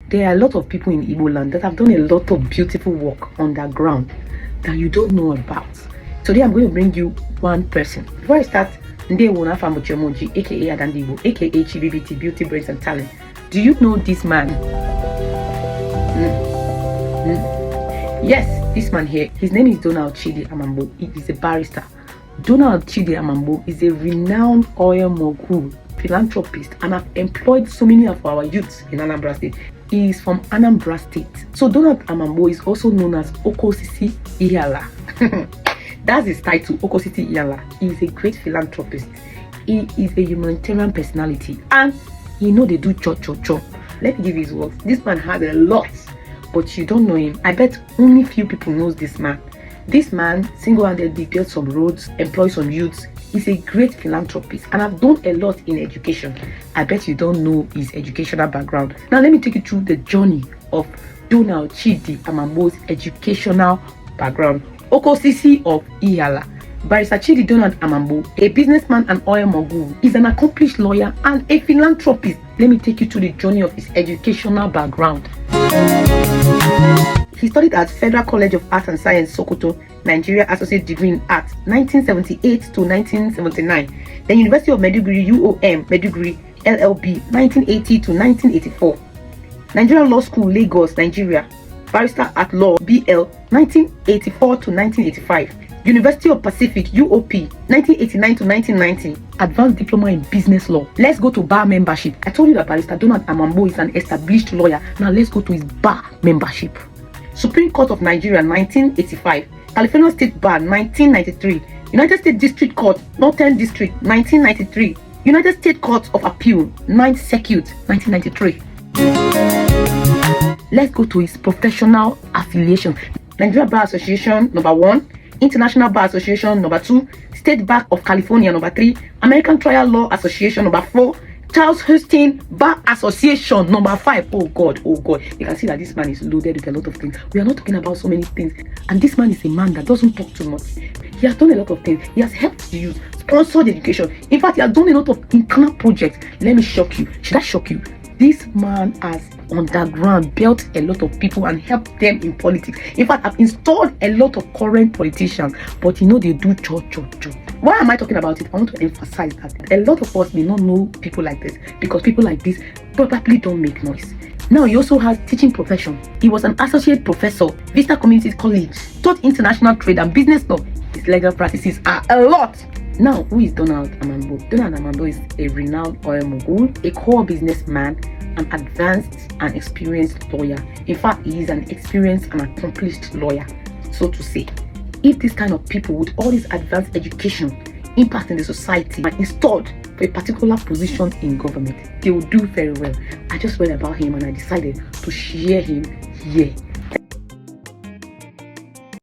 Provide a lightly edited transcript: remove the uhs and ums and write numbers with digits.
There are a lot of people in Igbo land that have done a lot of beautiful work underground that you don't know about. Today I'm going to bring you one person. Before I start, Ndewo Nafamochemoji, aka Adandibo, aka Chibibiti, Beauty, Brains and Talent. Do you know this man? Yes, this man here. His name is Donald Chidi Amamgbo. He is a barrister. Donald Chidi Amamgbo is a renowned oil mogul, philanthropist, and have employed so many of our youths in Anambra State. He is from Anambra State. So Donald Amamgbo is also known as Okosisi Iyala. That's his title, Okosisi Iyala. He is a great philanthropist. He is a humanitarian personality, and he know they do cho. Let me give his words. This man has a lot, but you don't know him. I bet only few people knows this man. This man single-handedly built some roads, employed some youths. He's a great philanthropist and I've done a lot in education. I bet you don't know his educational background. Now let me take you through the journey of Donald Chidi Amamgbo's educational background. Okosisi of Iyala. Barrister Chidi Donald Amamgbo, a businessman and oil mogul, is an accomplished lawyer and a philanthropist. Let me take you through the journey of his educational background. He studied at Federal College of Arts and Science, Sokoto, Nigeria, Associate Degree in Arts, 1978 to 1979. Then University of Maiduguri, UOM, Maiduguri, LLB, 1980 to 1984. Nigerian Law School, Lagos, Nigeria, Barrister at Law, BL, 1984 to 1985. University of Pacific, UOP, 1989 to 1990. Advanced Diploma in Business Law. Let's go to bar membership. I told you that Barrister Donald Amamgbo is an established lawyer. Now let's go to his bar membership. Supreme Court of Nigeria, 1985. California State Bar, 1993. United States District Court, Northern District, 1993. United States Court of Appeal, 9th Circuit, 1993. Let's go to his professional affiliation. Nigeria Bar Association, number 1. International Bar Association, number 2. State Bar of California, number 3. American Trial Law Association, number 4. Charles Huston Bar Association, number 5. Oh God. You can see that this man is loaded with a lot of things. We are not talking about so many things. And this man is a man that doesn't talk too much. He has done a lot of things. He has helped the youth, sponsored education. In fact, he has done a lot of internal projects. Let me shock you. Should I shock you? This man has underground built a lot of people and helped them in politics. In fact, I've installed a lot of current politicians, but you know they do cho. Why am I talking about it? I want to emphasize that a lot of us may not know people like this because people like this probably don't make noise. Now he also has teaching profession. He was an associate professor, Vista Community College, taught international trade and business law. His legal practices are a lot. Now, who is Donald Amamgbo? Donald Amamgbo is a renowned oil mogul, a core businessman, an advanced and experienced lawyer. In fact, he is an experienced and accomplished lawyer, so to say. If this kind of people with all this advanced education, impact in the society, are installed for a particular position in government, they will do very well. I just read about him and I decided to share him here.